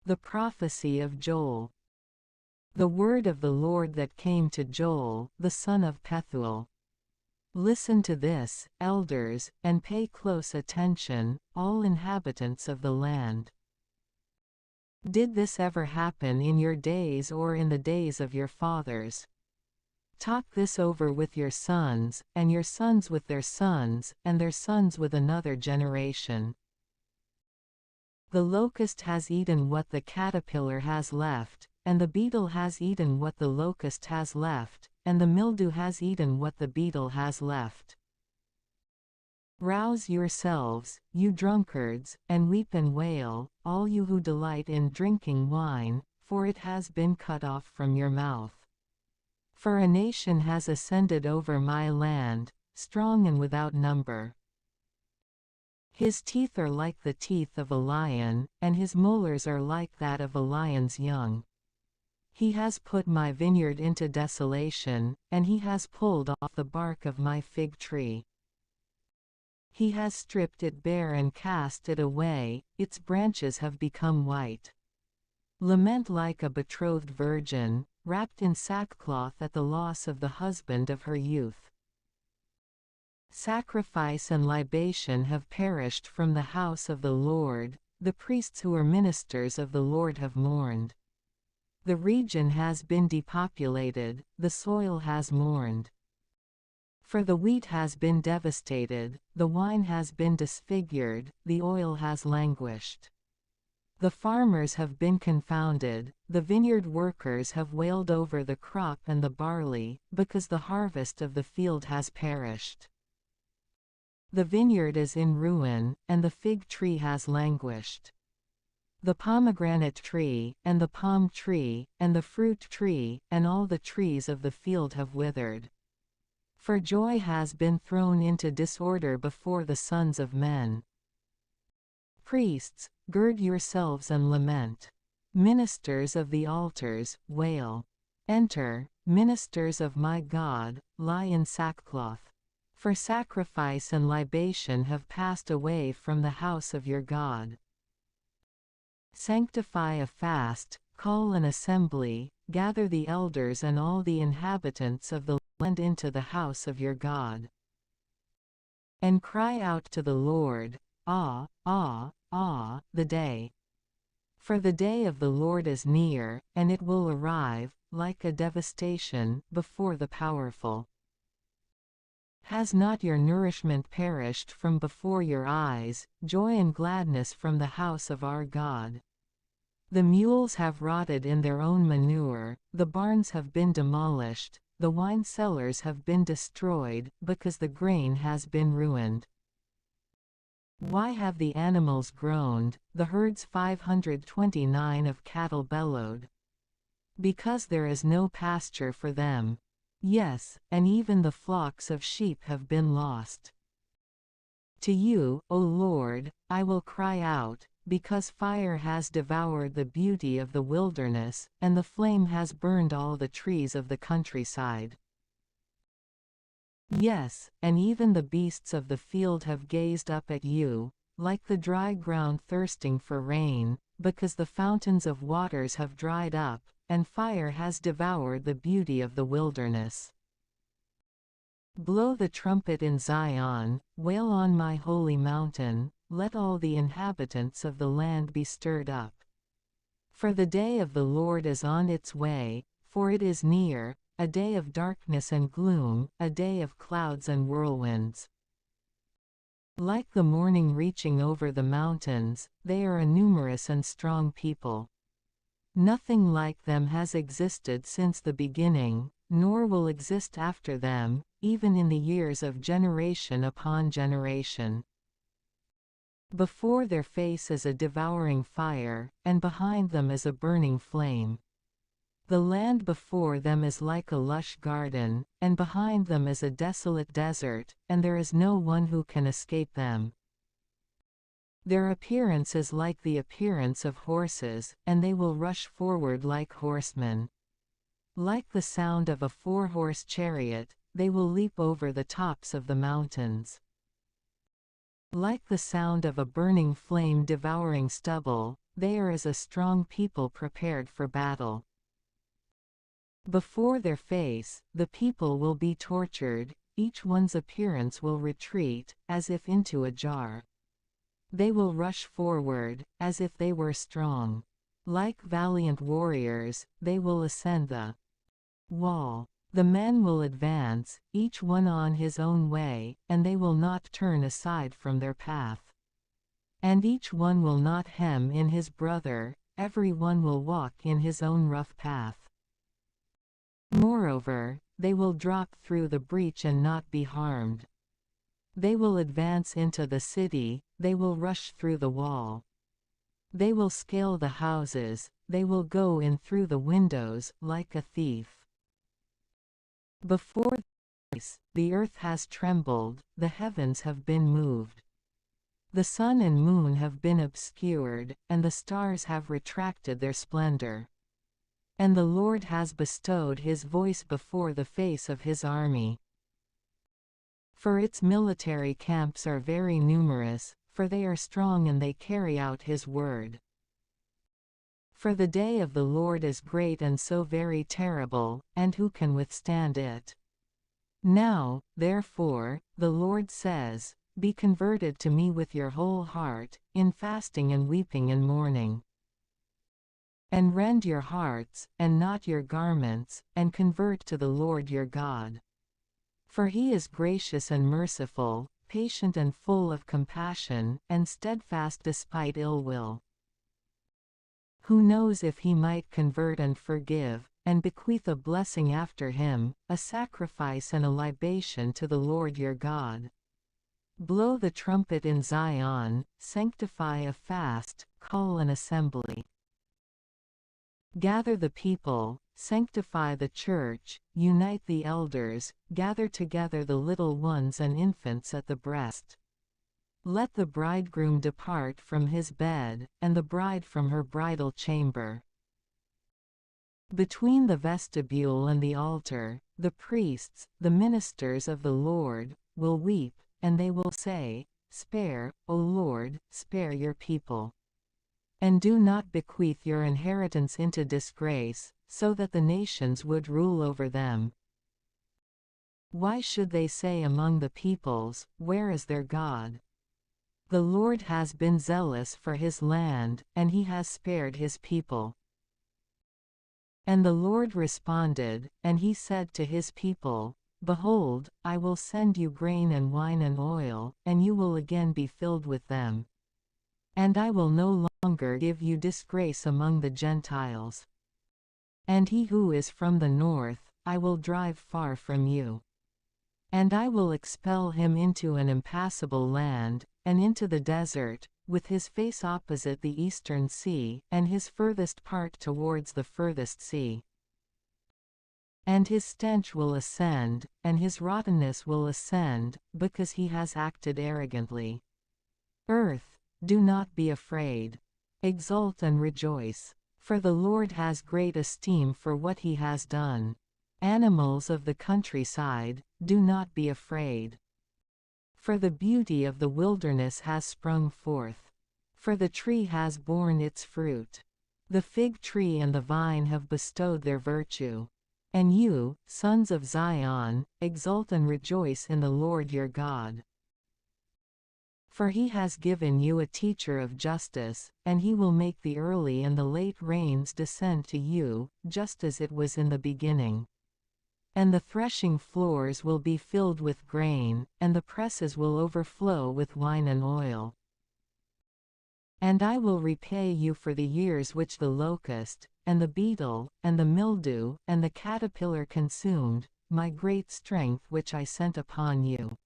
The prophecy of Joel. The word of the Lord that came to Joel, the son of Pethuel. Listen to this, elders, and pay close attention, all inhabitants of the land. Did this ever happen in your days or in the days of your fathers? Talk this over with your sons, and your sons with their sons, and their sons with another generation. The locust has eaten what the caterpillar has left, and the beetle has eaten what the locust has left, and the mildew has eaten what the beetle has left. Rouse yourselves, you drunkards, and weep and wail, all you who delight in drinking wine, for it has been cut off from your mouth. For a nation has ascended over my land, strong and without number. His teeth are like the teeth of a lion, and his molars are like that of a lion's young. He has put my vineyard into desolation, and he has pulled off the bark of my fig tree. He has stripped it bare and cast it away, its branches have become white. Lament like a betrothed virgin, wrapped in sackcloth at the loss of the husband of her youth. Sacrifice and libation have perished from the house of the Lord, the priests who are ministers of the Lord have mourned. The region has been depopulated, the soil has mourned. For the wheat has been devastated, the wine has been disfigured, the oil has languished. The farmers have been confounded, the vineyard workers have wailed over the crop and the barley, because the harvest of the field has perished. The vineyard is in ruin, and the fig tree has languished. The pomegranate tree, and the palm tree, and the fruit tree, and all the trees of the field have withered. For joy has been thrown into disorder before the sons of men. Priests, gird yourselves and lament. Ministers of the altars, wail. Enter, ministers of my God, lie in sackcloth. For sacrifice and libation have passed away from the house of your God. Sanctify a fast, call an assembly, gather the elders and all the inhabitants of the land into the house of your God. And cry out to the Lord, Ah, ah, ah, the day. For the day of the Lord is near, and it will arrive, like a devastation, before the powerful. Has not your nourishment perished from before your eyes, joy and gladness from the house of our God? The mules have rotted in their own manure, the barns have been demolished, the wine cellars have been destroyed, because the grain has been ruined. Why have the animals groaned, the herds 529 of cattle bellowed? Because there is no pasture for them. Yes, and even the flocks of sheep have been lost. To you, O Lord, I will cry out, because fire has devoured the beauty of the wilderness, and the flame has burned all the trees of the countryside. Yes, and even the beasts of the field have gazed up at you, like the dry ground thirsting for rain, because the fountains of waters have dried up, and fire has devoured the beauty of the wilderness. Blow the trumpet in Zion, wail on my holy mountain, let all the inhabitants of the land be stirred up. For the day of the Lord is on its way, for it is near, a day of darkness and gloom, a day of clouds and whirlwinds. Like the morning reaching over the mountains, they are a numerous and strong people. Nothing like them has existed since the beginning, nor will exist after them, even in the years of generation upon generation. Before their face is a devouring fire, and behind them is a burning flame. The land before them is like a lush garden, and behind them is a desolate desert, and there is no one who can escape them. Their appearance is like the appearance of horses, and they will rush forward like horsemen. Like the sound of a four-horse chariot, they will leap over the tops of the mountains. Like the sound of a burning flame devouring stubble, they are as a strong people prepared for battle. Before their face, the people will be tortured, each one's appearance will retreat, as if into a jar. They will rush forward, as if they were strong. Like valiant warriors, they will ascend the wall. The men will advance, each one on his own way, and they will not turn aside from their path. And each one will not hem in his brother, every one will walk in his own rough path. Moreover, they will drop through the breach and not be harmed. They will advance into the city, they will rush through the wall. They will scale the houses, they will go in through the windows, like a thief. Before this, the earth has trembled, the heavens have been moved. The sun and moon have been obscured, and the stars have retracted their splendor. And the Lord has bestowed his voice before the face of his army. For its military camps are very numerous, for they are strong and they carry out his word. For the day of the Lord is great and so very terrible, and who can withstand it? Now, therefore, the Lord says, be converted to me with your whole heart, in fasting and weeping and mourning. And rend your hearts, and not your garments, and convert to the Lord your God. For he is gracious and merciful, patient and full of compassion, and steadfast despite ill will. Who knows if he might convert and forgive, and bequeath a blessing after him, a sacrifice and a libation to the Lord your God. Blow the trumpet in Zion, sanctify a fast, call an assembly. Gather the people, sanctify the church, unite the elders, gather together the little ones and infants at the breast. Let the bridegroom depart from his bed, and the bride from her bridal chamber. Between the vestibule and the altar, the priests, the ministers of the Lord, will weep, and they will say, Spare, O Lord, spare your people. And do not bequeath your inheritance into disgrace, so that the nations would rule over them. Why should they say among the peoples, Where is their God? The Lord has been zealous for his land, and he has spared his people. And the Lord responded, and he said to his people, Behold, I will send you grain and wine and oil, and you will again be filled with them. And I will no longer give you disgrace among the Gentiles. And he who is from the north, I will drive far from you. And I will expel him into an impassable land, and into the desert, with his face opposite the eastern sea, and his furthest part towards the furthest sea. And his stench will ascend, and his rottenness will ascend, because he has acted arrogantly. Earth, do not be afraid. Exult and rejoice. For the Lord has great esteem for what he has done. Animals of the countryside, do not be afraid. For the beauty of the wilderness has sprung forth. For the tree has borne its fruit. The fig tree and the vine have bestowed their virtue. And you, sons of Zion, exult and rejoice in the Lord your God. For he has given you a teacher of justice, and he will make the early and the late rains descend to you, just as it was in the beginning. And the threshing floors will be filled with grain, and the presses will overflow with wine and oil. And I will repay you for the years which the locust, and the beetle, and the mildew, and the caterpillar consumed, my great strength which I sent upon you.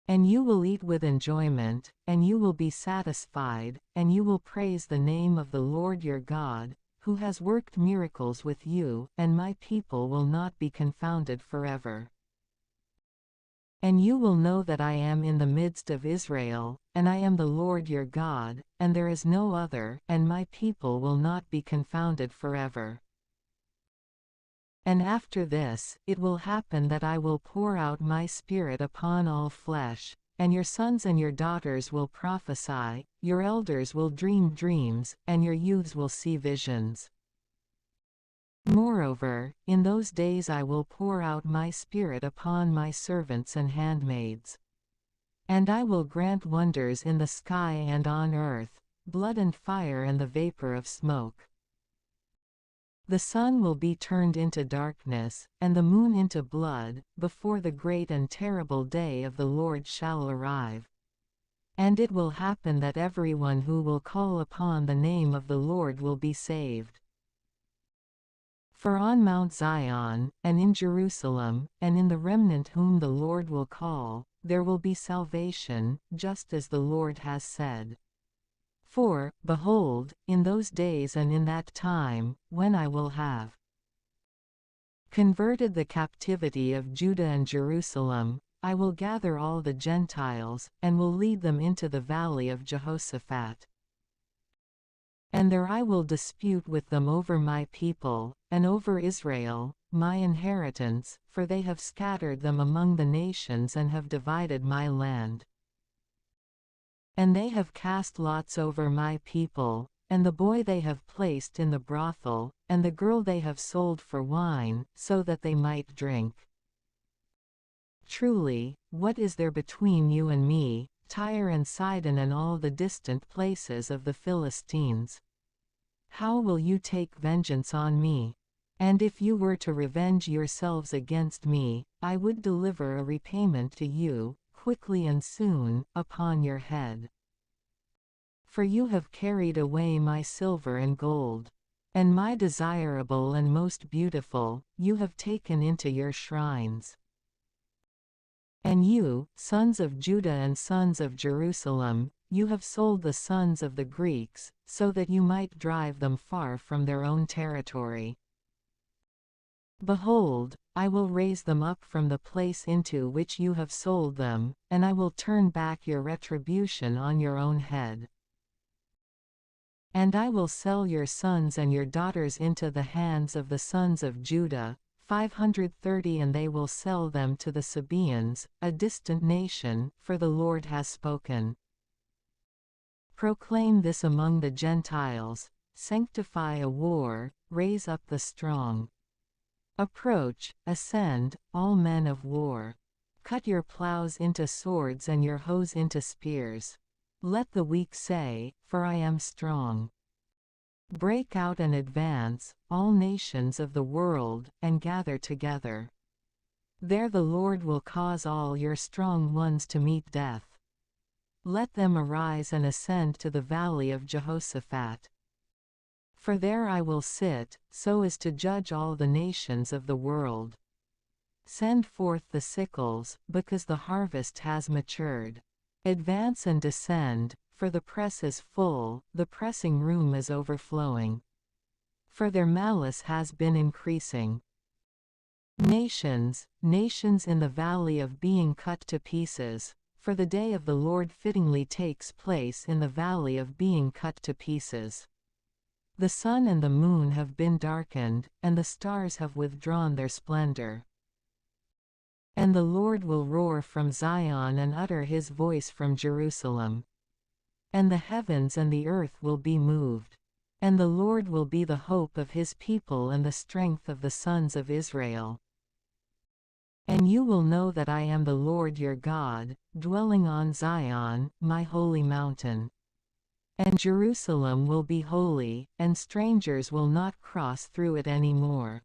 And you will eat with enjoyment, and you will be satisfied, and you will praise the name of the Lord your God, who has worked miracles with you, and my people will not be confounded forever. And you will know that I am in the midst of Israel, and I am the Lord your God, and there is no other, and my people will not be confounded forever. And after this, it will happen that I will pour out my Spirit upon all flesh. and your sons and your daughters will prophesy, your elders will dream dreams, and your youths will see visions. Moreover, in those days I will pour out my Spirit upon my servants and handmaids. And I will grant wonders in the sky and on earth, blood and fire and the vapor of smoke. The sun will be turned into darkness, and the moon into blood, before the great and terrible day of the Lord shall arrive. And it will happen that everyone who will call upon the name of the Lord will be saved. For on Mount Zion, and in Jerusalem, and in the remnant whom the Lord will call, there will be salvation, just as the Lord has said. For, behold, in those days and in that time, when I will have converted the captivity of Judah and Jerusalem, I will gather all the Gentiles, and will lead them into the valley of Jehoshaphat. And there I will dispute with them over my people, and over Israel, my inheritance, for they have scattered them among the nations and have divided my land. And they have cast lots over my people, and the boy they have placed in the brothel, and the girl they have sold for wine, so that they might drink. Truly, what is there between you and me, Tyre and Sidon and all the distant places of the Philistines? How will you take vengeance on me? And if you were to revenge yourselves against me, I would deliver a repayment to you, quickly and soon, upon your head. For you have carried away my silver and gold, and my desirable and most beautiful, you have taken into your shrines. And you, sons of Judah and sons of Jerusalem, you have sold the sons of the Greeks, so that you might drive them far from their own territory. Behold, I will raise them up from the place into which you have sold them, and I will turn back your retribution on your own head. And I will sell your sons and your daughters into the hands of the sons of Judah, 530, and they will sell them to the Sabaeans, a distant nation, for the Lord has spoken. Proclaim this among the Gentiles, sanctify a war, raise up the strong. Approach, ascend, all men of war. Cut your plows into swords and your hoes into spears. Let the weak say, for I am strong. Break out and advance, all nations of the world, and gather together. There the Lord will cause all your strong ones to meet death. Let them arise and ascend to the valley of Jehoshaphat. For there I will sit, so as to judge all the nations of the world. Send forth the sickles, because the harvest has matured. Advance and descend, for the press is full, the pressing room is overflowing. For their malice has been increasing. Nations, nations in the valley of being cut to pieces, for the day of the Lord fittingly takes place in the valley of being cut to pieces. The sun and the moon have been darkened, and the stars have withdrawn their splendor. And the Lord will roar from Zion and utter his voice from Jerusalem. And the heavens and the earth will be moved. And the Lord will be the hope of his people and the strength of the sons of Israel. And you will know that I am the Lord your God, dwelling on Zion, my holy mountain. And Jerusalem will be holy, and strangers will not cross through it any more.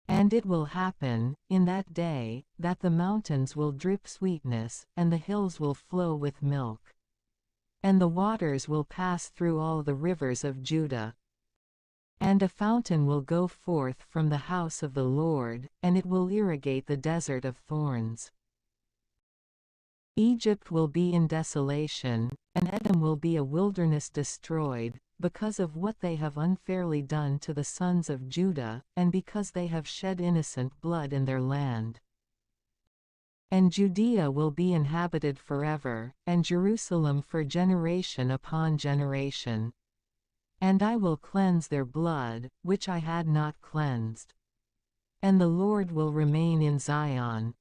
And it will happen, in that day, that the mountains will drip sweetness, and the hills will flow with milk. And the waters will pass through all the rivers of Judah. And a fountain will go forth from the house of the Lord, and it will irrigate the desert of thorns. Egypt will be in desolation, and Edom will be a wilderness destroyed, because of what they have unfairly done to the sons of Judah, and because they have shed innocent blood in their land. And Judea will be inhabited forever, and Jerusalem for generation upon generation. And I will cleanse their blood, which I had not cleansed. And the Lord will remain in Zion,